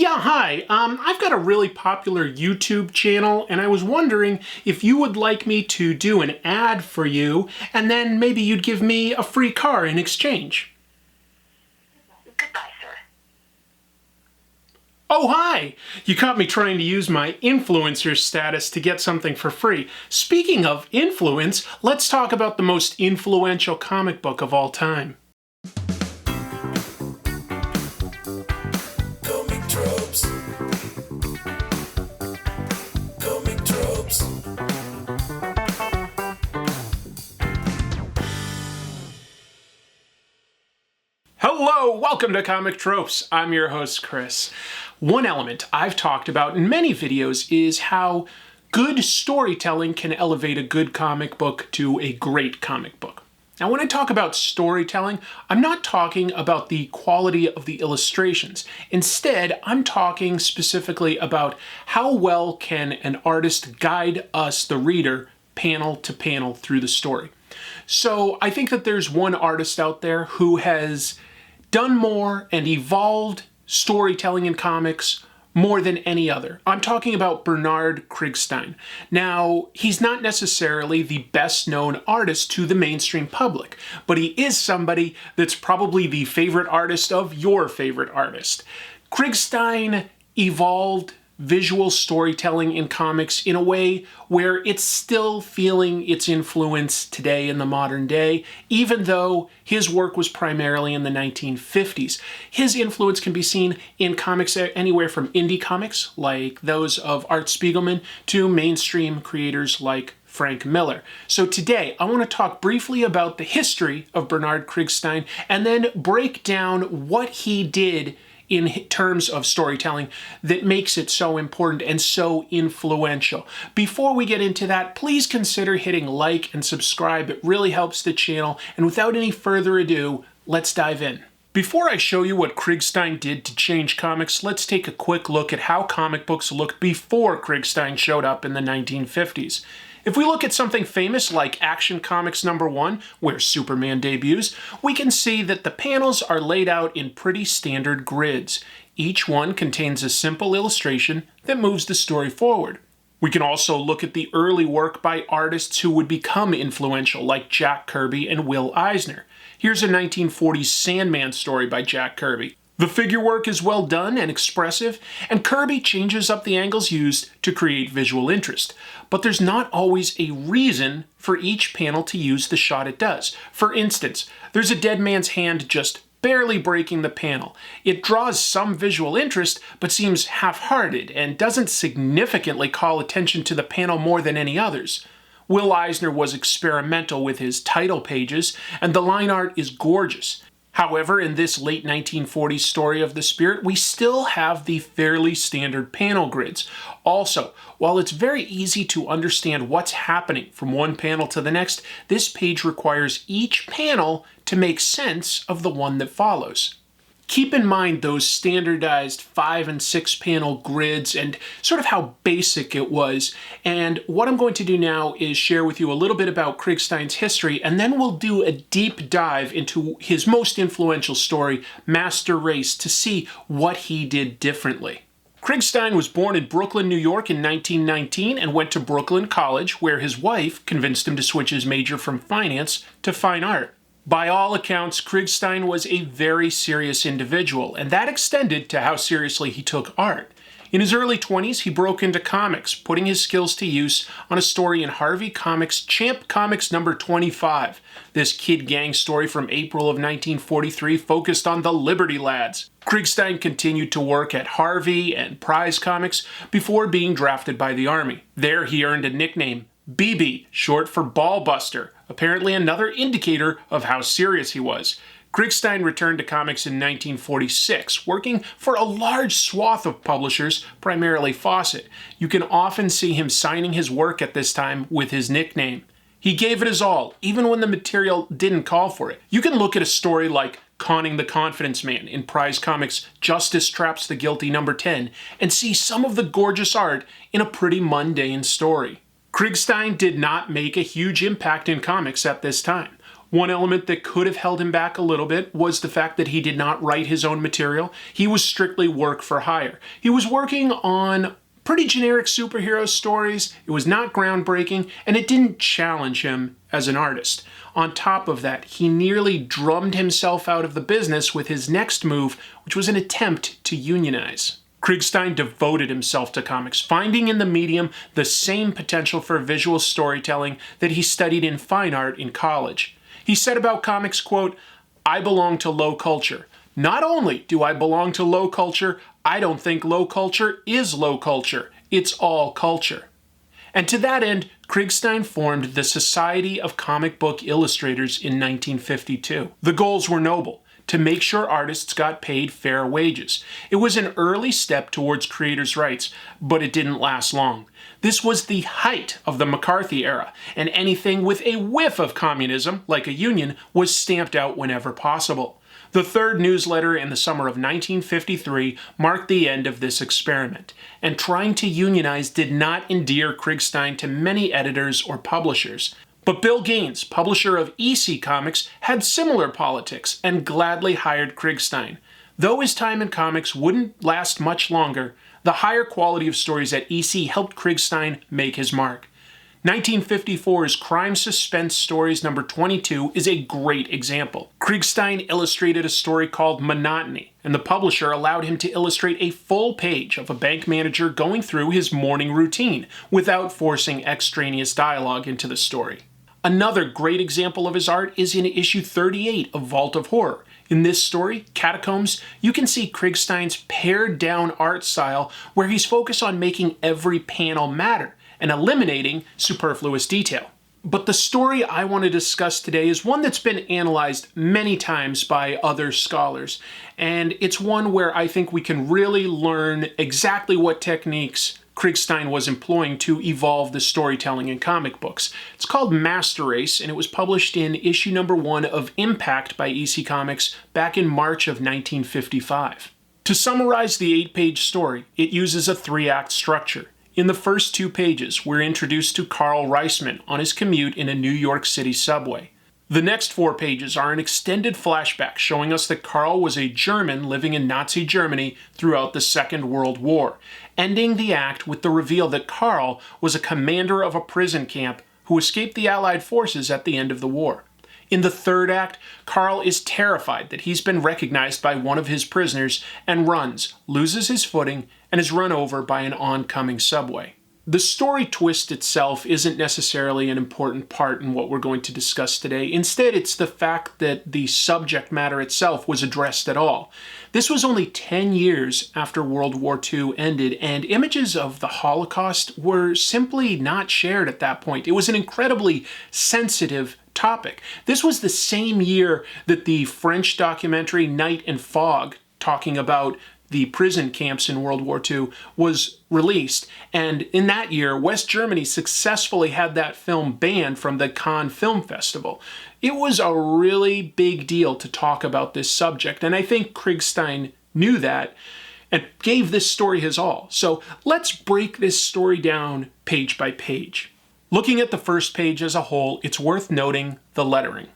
Yeah, hi. I've got a really popular YouTube channel, and I was wondering if you would like me to do an ad for you, and then maybe you'd give me a free car in exchange. Goodbye, sir. Oh, hi! You caught me trying to use my influencer status to get something for free. Speaking of influence, let's talk about the most influential comic book of all time. Hello, welcome to Comic Tropes. I'm your host, Chris. One element I've talked about in many videos is how good storytelling can elevate a good comic book to a great comic book. Now, when I talk about storytelling, I'm not talking about the quality of the illustrations. Instead, I'm talking specifically about how well can an artist guide us, the reader, panel to panel through the story. So I think that there's one artist out there who has done more and evolved storytelling in comics more than any other. I'm talking about Pre-Krigstein. Now, he's not necessarily the best known artist to the mainstream public, but he is somebody that's probably the favorite artist of your favorite artist. Krigstein evolved visual storytelling in comics in a way where it's still feeling its influence today in the modern day, even though his work was primarily in the 1950s. His influence can be seen in comics anywhere from indie comics, like those of Art Spiegelman, to mainstream creators like Frank Miller. So today, I want to talk briefly about the history of Pre-Krigstein and then break down what he did in terms of storytelling that makes it so important and so influential. Before we get into that, please consider hitting like and subscribe. It really helps the channel. And without any further ado, let's dive in. Before I show you what Krigstein did to change comics, let's take a quick look at how comic books looked before Krigstein showed up in the 1950s. If we look at something famous like Action Comics #1, where Superman debuts, we can see that the panels are laid out in pretty standard grids. Each one contains a simple illustration that moves the story forward. We can also look at the early work by artists who would become influential, like Jack Kirby and Will Eisner. Here's a 1940s Sandman story by Jack Kirby. The figure work is well done and expressive, and Kirby changes up the angles used to create visual interest. But there's not always a reason for each panel to use the shot it does. For instance, there's a dead man's hand just barely breaking the panel. It draws some visual interest, but seems half-hearted and doesn't significantly call attention to the panel more than any others. Will Eisner was experimental with his title pages, and the line art is gorgeous. However, in this late 1940s story of the Spirit, we still have the fairly standard panel grids. Also, while it's very easy to understand what's happening from one panel to the next, this page requires each panel to make sense of the one that follows. Keep in mind those standardized 5 and 6 panel grids and sort of how basic it was. And what I'm going to do now is share with you a little bit about Krigstein's history, and then we'll do a deep dive into his most influential story, Master Race, to see what he did differently. Krigstein was born in Brooklyn, New York in 1919 and went to Brooklyn College, where his wife convinced him to switch his major from finance to fine art. By all accounts, Krigstein was a very serious individual, and that extended to how seriously he took art. In his early 20s, he broke into comics, putting his skills to use on a story in Harvey Comics' Champ Comics #25. This kid gang story from April of 1943 focused on the Liberty Lads. Krigstein continued to work at Harvey and Prize Comics before being drafted by the Army. There he earned a nickname, BB, short for Ballbuster, apparently another indicator of how serious he was. Krigstein returned to comics in 1946, working for a large swath of publishers, primarily Fawcett. You can often see him signing his work at this time with his nickname. He gave it his all, even when the material didn't call for it. You can look at a story like Conning the Confidence Man in Prize Comics' Justice Traps the Guilty #10 and see some of the gorgeous art in a pretty mundane story. Krigstein did not make a huge impact in comics at this time. One element that could have held him back a little bit was the fact that he did not write his own material. He was strictly work for hire. He was working on pretty generic superhero stories. It was not groundbreaking, and it didn't challenge him as an artist. On top of that, he nearly drummed himself out of the business with his next move, which was an attempt to unionize. Krigstein devoted himself to comics, finding in the medium the same potential for visual storytelling that he studied in fine art in college. He said about comics, quote, "I belong to low culture. Not only do I belong to low culture, I don't think low culture is low culture. It's all culture." And to that end, Krigstein formed the Society of Comic Book Illustrators in 1952. The goals were noble: to make sure artists got paid fair wages. It was an early step towards creators' rights, but it didn't last long. This was the height of the McCarthy era, and anything with a whiff of communism, like a union, was stamped out whenever possible. The third newsletter in the summer of 1953 marked the end of this experiment, and trying to unionize did not endear Krigstein to many editors or publishers. But Bill Gaines, publisher of EC Comics, had similar politics and gladly hired Krigstein. Though his time in comics wouldn't last much longer, the higher quality of stories at EC helped Krigstein make his mark. 1954's Crime Suspense Stories number 22 is a great example. Krigstein illustrated a story called Monotony, and the publisher allowed him to illustrate a full page of a bank manager going through his morning routine without forcing extraneous dialogue into the story. Another great example of his art is in issue 38 of Vault of Horror. In this story, Catacombs, you can see Krigstein's pared-down art style where he's focused on making every panel matter and eliminating superfluous detail. But the story I want to discuss today is one that's been analyzed many times by other scholars, and it's one where I think we can really learn exactly what techniques Krigstein was employing to evolve the storytelling in comic books. It's called Master Race, and it was published in issue number 1 of Impact by EC Comics back in March of 1955. To summarize the 8-page story, it uses a 3-act structure. In the first 2 pages, we're introduced to Carl Reisman on his commute in a New York City subway. The next 4 pages are an extended flashback showing us that Carl was a German living in Nazi Germany throughout the Second World War, ending the act with the reveal that Carl was a commander of a prison camp who escaped the Allied forces at the end of the war. In the 3rd act, Carl is terrified that he's been recognized by one of his prisoners and runs, loses his footing, and is run over by an oncoming subway. The story twist itself isn't necessarily an important part in what we're going to discuss today. Instead, it's the fact that the subject matter itself was addressed at all. This was only 10 years after World War II ended, and images of the Holocaust were simply not shared at that point. It was an incredibly sensitive topic. This was the same year that the French documentary Night and Fog, talking about the prison camps in World War II, was released. And in that year, West Germany successfully had that film banned from the Cannes Film Festival. It was a really big deal to talk about this subject, and I think Krigstein knew that and gave this story his all. So let's break this story down page by page. Looking at the first page as a whole, it's worth noting the lettering.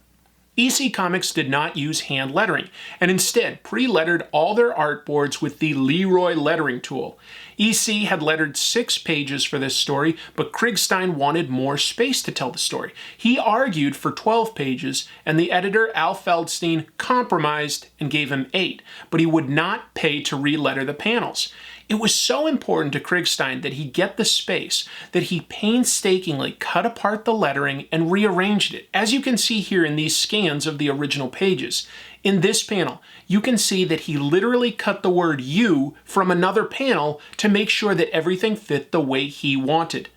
EC Comics did not use hand lettering, and instead pre-lettered all their artboards with the Leroy lettering tool. EC had lettered 6 pages for this story, but Krigstein wanted more space to tell the story. He argued for 12 pages, and the editor, Al Feldstein, compromised and gave him 8, but he would not pay to re-letter the panels. It was so important to Krigstein that he get the space that he painstakingly cut apart the lettering and rearranged it, as you can see here in these scans of the original pages. In this panel, you can see that he literally cut the word "you" from another panel to make sure that everything fit the way he wanted.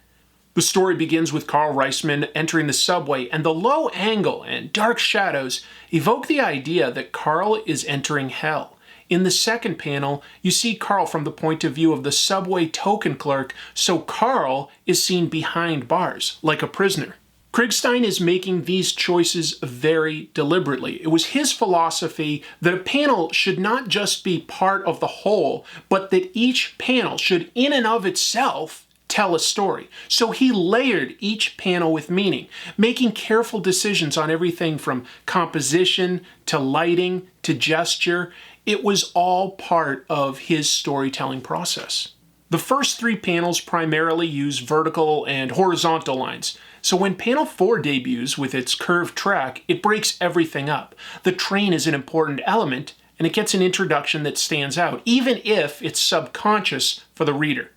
The story begins with Carl Reisman entering the subway, and the low angle and dark shadows evoke the idea that Carl is entering hell. In the second panel, you see Carl from the point of view of the subway token clerk, so Carl is seen behind bars, like a prisoner. Krigstein is making these choices very deliberately. It was his philosophy that a panel should not just be part of the whole, but that each panel should in and of itself tell a story. So he layered each panel with meaning, making careful decisions on everything from composition to lighting to gesture. It was all part of his storytelling process. The first 3 panels primarily use vertical and horizontal lines. So when panel 4 debuts with its curved track, it breaks everything up. The train is an important element, and it gets an introduction that stands out, even if it's subconscious for the reader.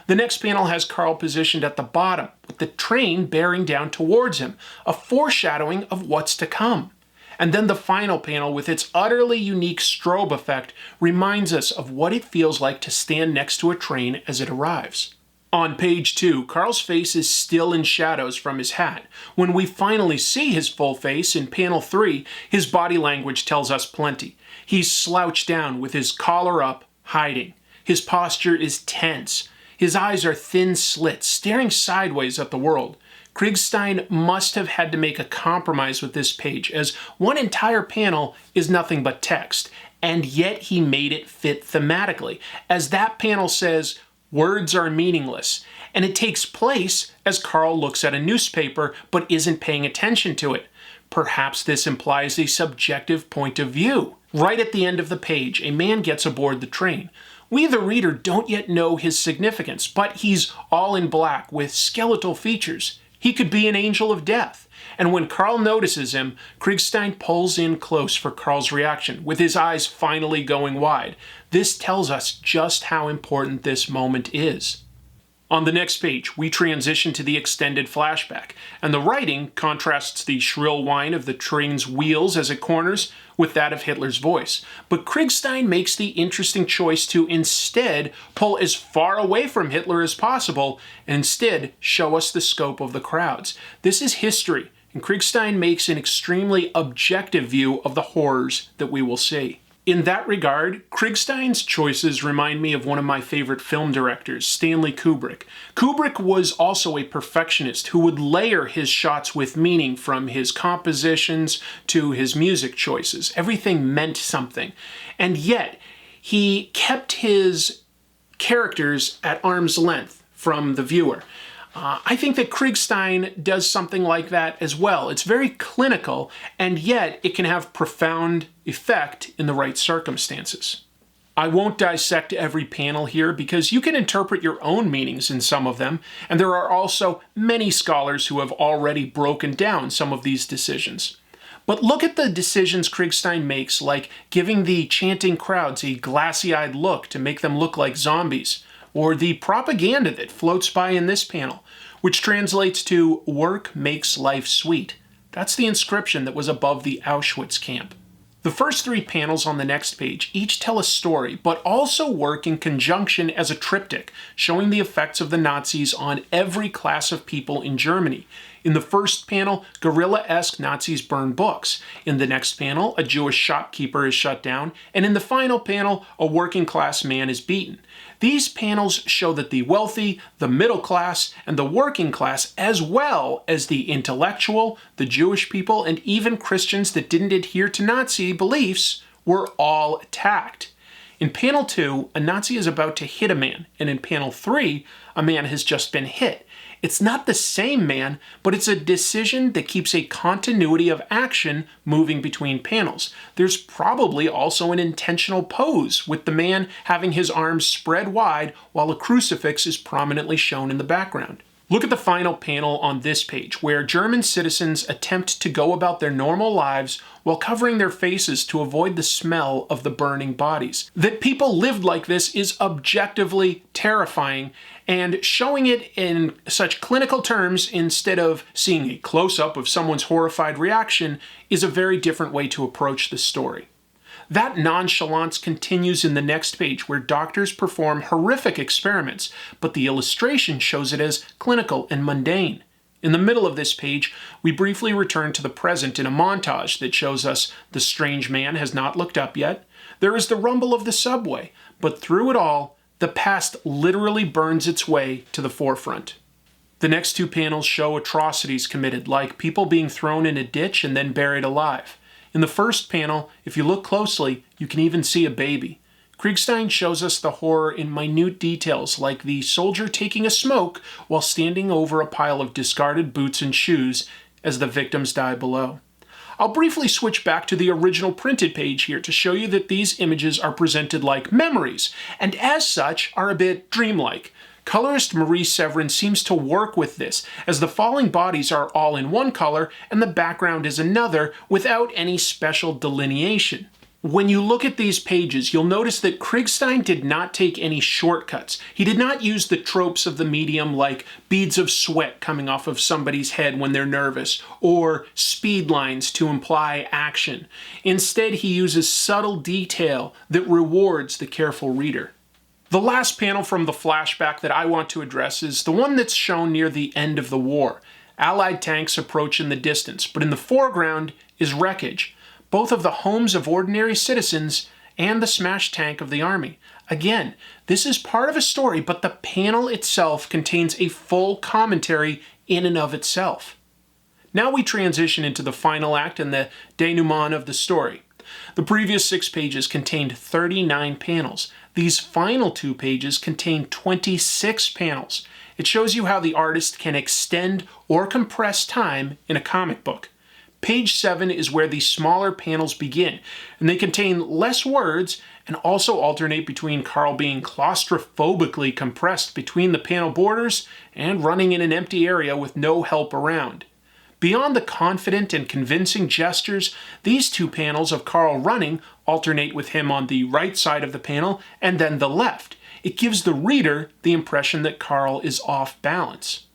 The next panel has Carl positioned at the bottom, with the train bearing down towards him, a foreshadowing of what's to come. And then the final panel, with its utterly unique strobe effect, reminds us of what it feels like to stand next to a train as it arrives. On page 2, Carl's face is still in shadows from his hat. When we finally see his full face in panel 3, his body language tells us plenty. He's slouched down with his collar up, hiding. His posture is tense. His eyes are thin slits, staring sideways at the world. Krigstein must have had to make a compromise with this page, as one entire panel is nothing but text, and yet he made it fit thematically, as that panel says, "Words are meaningless," and it takes place as Carl looks at a newspaper but isn't paying attention to it. Perhaps this implies a subjective point of view. Right at the end of the page, a man gets aboard the train. We, the reader, don't yet know his significance, but he's all in black with skeletal features. He could be an angel of death. And when Carl notices him, Krigstein pulls in close for Carl's reaction, with his eyes finally going wide. This tells us just how important this moment is. On the next page, we transition to the extended flashback, and the writing contrasts the shrill whine of the train's wheels as it corners with that of Hitler's voice. But Krigstein makes the interesting choice to instead pull as far away from Hitler as possible and instead show us the scope of the crowds. This is history, and Krigstein makes an extremely objective view of the horrors that we will see. In that regard, Krigstein's choices remind me of one of my favorite film directors, Stanley Kubrick. Kubrick was also a perfectionist who would layer his shots with meaning, from his compositions to his music choices. Everything meant something. And yet, he kept his characters at arm's length from the viewer. I think that Krigstein does something like that as well. It's very clinical, and yet it can have profound effect in the right circumstances. I won't dissect every panel here because you can interpret your own meanings in some of them, and there are also many scholars who have already broken down some of these decisions. But look at the decisions Krigstein makes, like giving the chanting crowds a glassy-eyed look to make them look like zombies, or the propaganda that floats by in this panel, which translates to "work makes life sweet." That's the inscription that was above the Auschwitz camp. The first 3 panels on the next page each tell a story, but also work in conjunction as a triptych, showing the effects of the Nazis on every class of people in Germany. In the first panel, guerrilla-esque Nazis burn books. In the next panel, a Jewish shopkeeper is shut down. And in the final panel, a working-class man is beaten. These panels show that the wealthy, the middle class, and the working class, as well as the intellectual, the Jewish people, and even Christians that didn't adhere to Nazi beliefs, were all attacked. In panel 2, a Nazi is about to hit a man, and in panel 3, a man has just been hit. It's not the same man, but it's a decision that keeps a continuity of action moving between panels. There's probably also an intentional pose, with the man having his arms spread wide while a crucifix is prominently shown in the background. Look at the final panel on this page, where German citizens attempt to go about their normal lives while covering their faces to avoid the smell of the burning bodies. That people lived like this is objectively terrifying, and showing it in such clinical terms instead of seeing a close-up of someone's horrified reaction is a very different way to approach the story. That nonchalance continues in the next page, where doctors perform horrific experiments, but the illustration shows it as clinical and mundane. In the middle of this page, we briefly return to the present in a montage that shows us the strange man has not looked up yet. There is the rumble of the subway, but through it all, the past literally burns its way to the forefront. The next 2 panels show atrocities committed, like people being thrown in a ditch and then buried alive. In the first panel, if you look closely, you can even see a baby. Krigstein shows us the horror in minute details like the soldier taking a smoke while standing over a pile of discarded boots and shoes as the victims die below. I'll briefly switch back to the original printed page here to show you that these images are presented like memories, and as such are a bit dreamlike. Colorist Marie Severin seems to work with this, as the falling bodies are all in one color and the background is another without any special delineation. When you look at these pages, you'll notice that Krigstein did not take any shortcuts. He did not use the tropes of the medium like beads of sweat coming off of somebody's head when they're nervous, or speed lines to imply action. Instead, he uses subtle detail that rewards the careful reader. The last panel from the flashback that I want to address is the one that's shown near the end of the war. Allied tanks approach in the distance, but in the foreground is wreckage, both of the homes of ordinary citizens and the smashed tank of the army. Again, this is part of a story, but the panel itself contains a full commentary in and of itself. Now we transition into the final act and the denouement of the story. The previous 6 pages contained 39 panels. These final 2 pages contain 26 panels. It shows you how the artist can extend or compress time in a comic book. Page 7 is where the smaller panels begin, and they contain less words and also alternate between Carl being claustrophobically compressed between the panel borders and running in an empty area with no help around. Beyond the confident and convincing gestures, these 2 panels of Carl running alternate with him on the right side of the panel and then the left. It gives the reader the impression that Carl is off balance.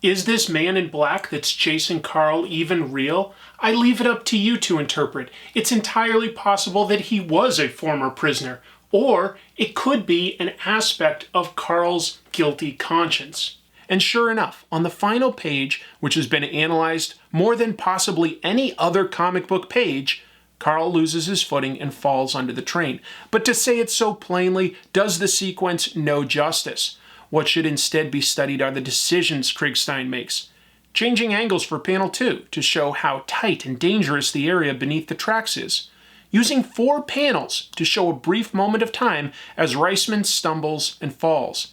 Is this man in black that's chasing Carl even real? I leave it up to you to interpret. It's entirely possible that he was a former prisoner, or it could be an aspect of Carl's guilty conscience. And sure enough, on the final page, which has been analyzed more than possibly any other comic book page, Carl loses his footing and falls under the train. But to say it so plainly does the sequence no justice. What should instead be studied are the decisions Krigstein makes. Changing angles for panel 2 to show how tight and dangerous the area beneath the tracks is. Using 4 panels to show a brief moment of time as Reisman stumbles and falls.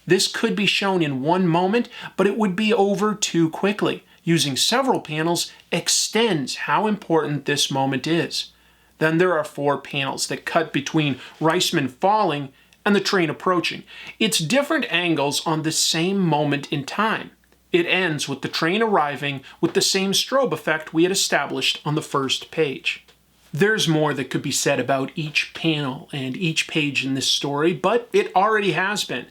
This could be shown in one moment, but it would be over too quickly. Using several panels extends how important this moment is. Then there are 4 panels that cut between Reisman falling and the train approaching. It's different angles on the same moment in time. It ends with the train arriving with the same strobe effect we had established on the first page. There's more that could be said about each panel and each page in this story, but it already has been.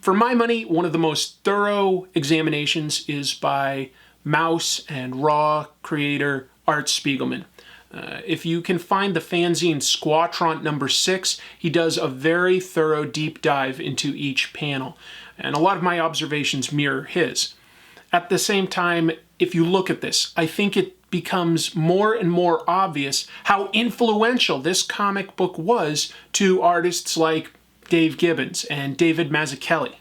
For my money, one of the most thorough examinations is by Mouse and Raw creator Art Spiegelman. If you can find the fanzine Squatront number 6, he does a very thorough deep dive into each panel, and a lot of my observations mirror his. At the same time, if you look at this, I think it becomes more and more obvious how influential this comic book was to artists like Dave Gibbons and David Mazzucchelli.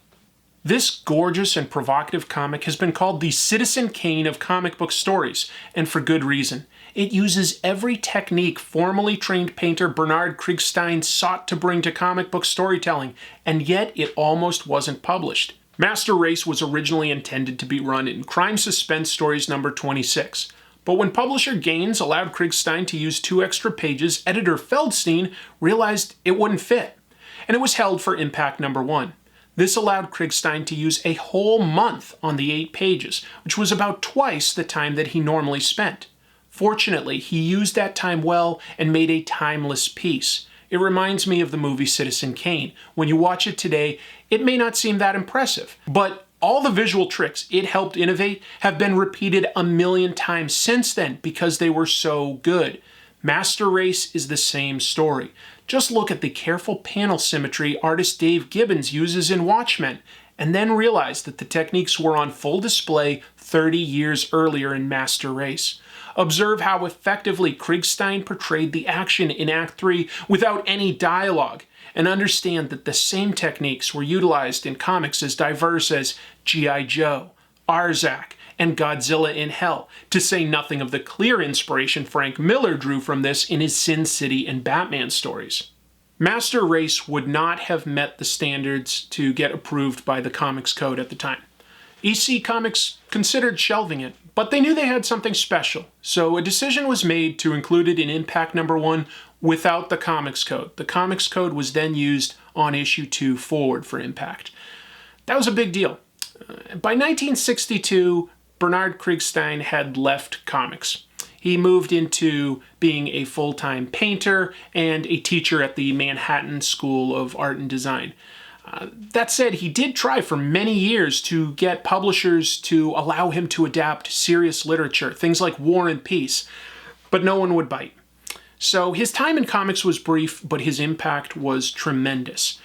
This gorgeous and provocative comic has been called the Citizen Kane of comic book stories, and for good reason. It uses every technique formally trained painter Bernard Krigstein sought to bring to comic book storytelling, and yet it almost wasn't published. Master Race was originally intended to be run in Crime Suspense Stories number 26. But when publisher Gaines allowed Krigstein to use 2 extra pages, editor Feldstein realized it wouldn't fit, and it was held for Impact number 1. This allowed Krigstein to use a whole month on the 8 pages, which was about twice the time that he normally spent. Fortunately, he used that time well and made a timeless piece. It reminds me of the movie Citizen Kane. When you watch it today, it may not seem that impressive, but all the visual tricks it helped innovate have been repeated a million times since then because they were so good. Master Race is the same story. Just look at the careful panel symmetry artist Dave Gibbons uses in Watchmen, and then realize that the techniques were on full display 30 years earlier in Master Race. Observe how effectively Krigstein portrayed the action in Act 3 without any dialogue, and understand that the same techniques were utilized in comics as diverse as G.I. Joe, Arzak, and Godzilla in Hell, to say nothing of the clear inspiration Frank Miller drew from this in his Sin City and Batman stories. Master Race would not have met the standards to get approved by the Comics Code at the time. EC Comics considered shelving it, but they knew they had something special, so a decision was made to include it in Impact #1 without the Comics Code. The Comics Code was then used on issue 2 forward for Impact. That was a big deal. By 1962, Bernard Krigstein had left comics. He moved into being a full-time painter and a teacher at the Manhattan School of Art and Design. That said, he did try for many years to get publishers to allow him to adapt serious literature, things like War and Peace, but no one would bite. So his time in comics was brief, but his impact was tremendous.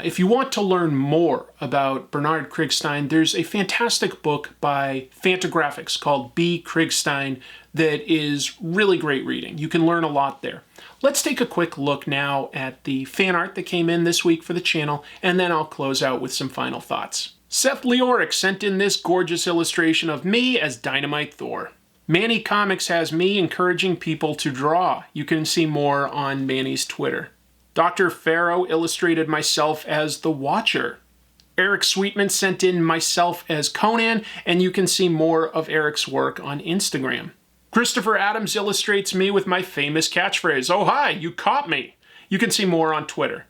If you want to learn more about Bernard Krigstein, there's a fantastic book by Fantagraphics called Pre-Krigstein that is really great reading. You can learn a lot there. Let's take a quick look now at the fan art that came in this week for the channel, and then I'll close out with some final thoughts. Seth Leoric sent in this gorgeous illustration of me as Dynamite Thor. Manny Comics has me encouraging people to draw. You can see more on Manny's Twitter. Dr. Farrow illustrated myself as the Watcher. Eric Sweetman sent in myself as Conan, and you can see more of Eric's work on Instagram. Christopher Adams illustrates me with my famous catchphrase, "Oh hi, you caught me." You can see more on Twitter.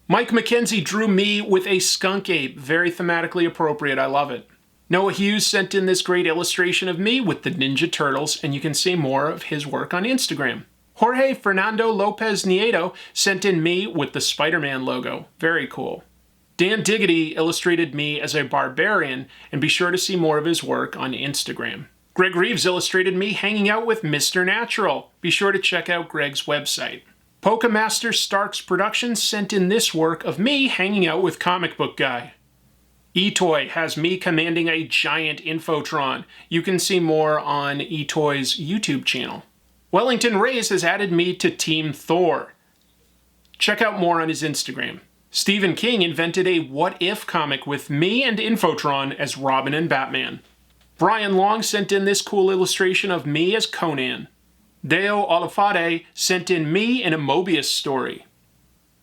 Mike McKenzie drew me with a skunk ape, very thematically appropriate, I love it. Noah Hughes sent in this great illustration of me with the Ninja Turtles, and you can see more of his work on Instagram. Jorge Fernando Lopez Nieto sent in me with the Spider-Man logo. Very cool. Dan Diggity illustrated me as a barbarian, and be sure to see more of his work on Instagram. Greg Reeves illustrated me hanging out with Mr. Natural. Be sure to check out Greg's website. Polkamaster Starks Productions sent in this work of me hanging out with Comic Book Guy. eToy has me commanding a giant Infotron. You can see more on eToy's YouTube channel. Wellington Reyes has added me to Team Thor. Check out more on his Instagram. Stephen King invented a What If comic with me and Infotron as Robin and Batman. Brian Long sent in this cool illustration of me as Conan. Deo Olafade sent in me in a Mobius story.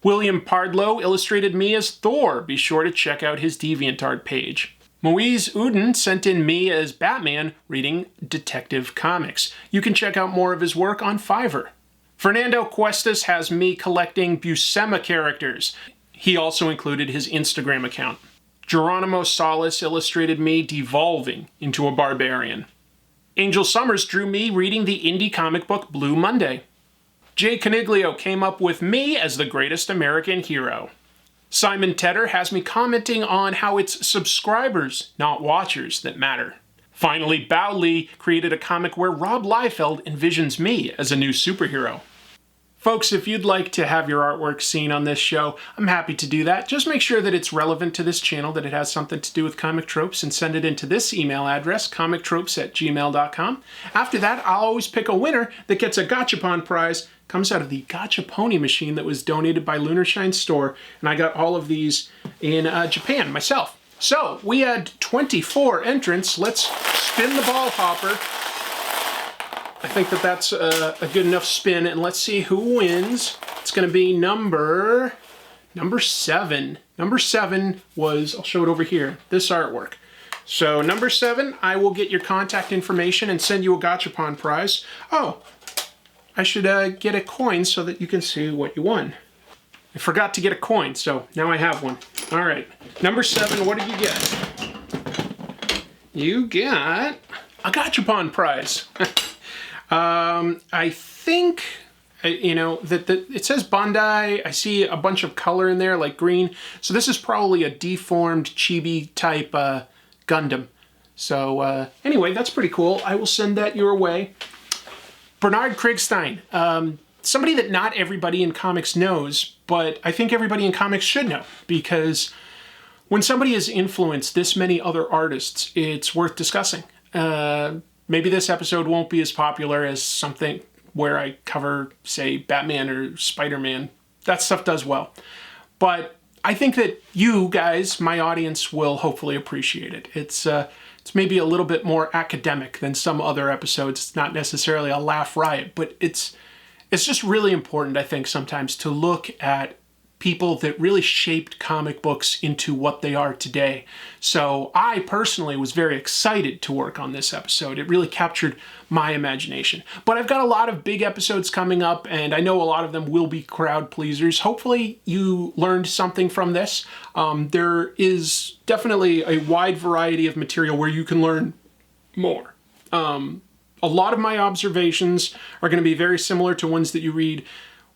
William Pardlow illustrated me as Thor. Be sure to check out his DeviantArt page. Moise Uden sent in me as Batman reading Detective Comics. You can check out more of his work on Fiverr. Fernando Cuestas has me collecting Buscema characters. He also included his Instagram account. Geronimo Salas illustrated me devolving into a barbarian. Angel Summers drew me reading the indie comic book Blue Monday. Jay Caniglio came up with me as the greatest American hero. Simon Tedder has me commenting on how it's subscribers, not watchers, that matter. Finally, Bao Li created a comic where Rob Liefeld envisions me as a new superhero. Folks, if you'd like to have your artwork seen on this show, I'm happy to do that. Just make sure that it's relevant to this channel, that it has something to do with comic tropes, and send it into this email address, comictropes@gmail.com. After that, I'll always pick a winner that gets a Gachapon prize. Comes out of the Gacha Pony machine that was donated by Lunarshine Store, and I got all of these in Japan myself. So, we had 24 entrants. Let's spin the ball hopper. I think that that's a good enough spin, and let's see who wins. It's going to be number 7. Number 7 was, I'll show it over here, this artwork. So, number 7, I will get your contact information and send you a Gachapon prize. Oh, I should get a coin so that you can see what you won. I forgot to get a coin, so now I have one. All right, number 7, what did you get? You got a Gachapon prize. I think, you know, that it says Bandai. I see a bunch of color in there, like green. So this is probably a deformed chibi type Gundam. So anyway, that's pretty cool. I will send that your way. Bernard Krigstein, somebody that not everybody in comics knows, but I think everybody in comics should know, because when somebody has influenced this many other artists, it's worth discussing. Maybe this episode won't be as popular as something where I cover, say, Batman or Spider-Man. That stuff does well. But I think that you guys, my audience, will hopefully appreciate it. It's maybe a little bit more academic than some other episodes. It's not necessarily a laugh riot, but it's just really important, I think, sometimes to look at people that really shaped comic books into what they are today. So I personally was very excited to work on this episode. It really captured my imagination. But I've got a lot of big episodes coming up, and I know a lot of them will be crowd pleasers. Hopefully you learned something from this. There is definitely a wide variety of material where you can learn more. A lot of my observations are going to be very similar to ones that you read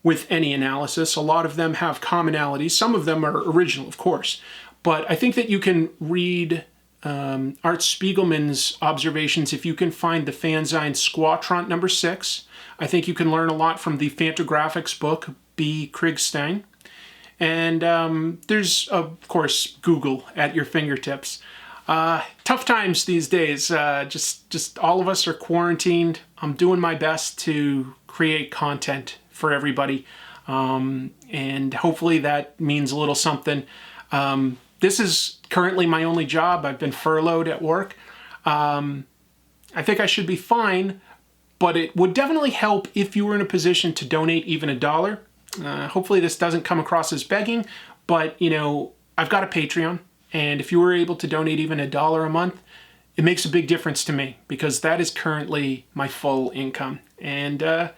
with any analysis. A lot of them have commonalities. Some of them are original, of course. But I think that you can read Art Spiegelman's observations if you can find the fanzine Squatront number 6. I think you can learn a lot from the Fantagraphics book, Pre-Krigstein. And there's, of course, Google at your fingertips. Tough times these days. Just all of us are quarantined. I'm doing my best to create content for everybody. And hopefully that means a little something. This is currently my only job. I've been furloughed at work. I think I should be fine, but it would definitely help if you were in a position to donate even $1. Hopefully this doesn't come across as begging, but you know, I've got a Patreon, and if you were able to donate even $1 a month, it makes a big difference to me because that is currently my full income. And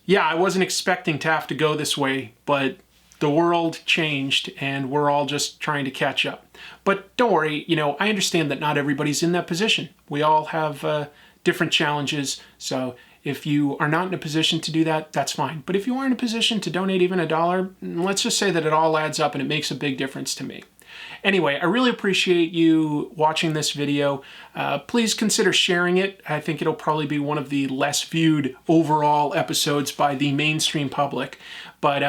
yeah, I wasn't expecting to have to go this way, but the world changed and we're all just trying to catch up. But don't worry, you know, I understand that not everybody's in that position. We all have different challenges. So if you are not in a position to do that, that's fine. But if you are in a position to donate even $1, let's just say that it all adds up and it makes a big difference to me. Anyway, I really appreciate you watching this video. Please consider sharing it. I think it'll probably be one of the less viewed overall episodes by the mainstream public. But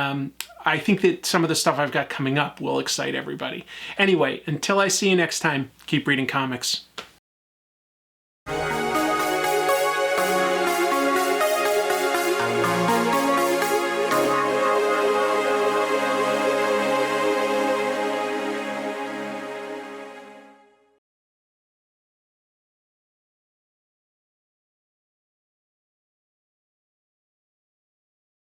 I think that some of the stuff I've got coming up will excite everybody. Anyway, until I see you next time, keep reading comics.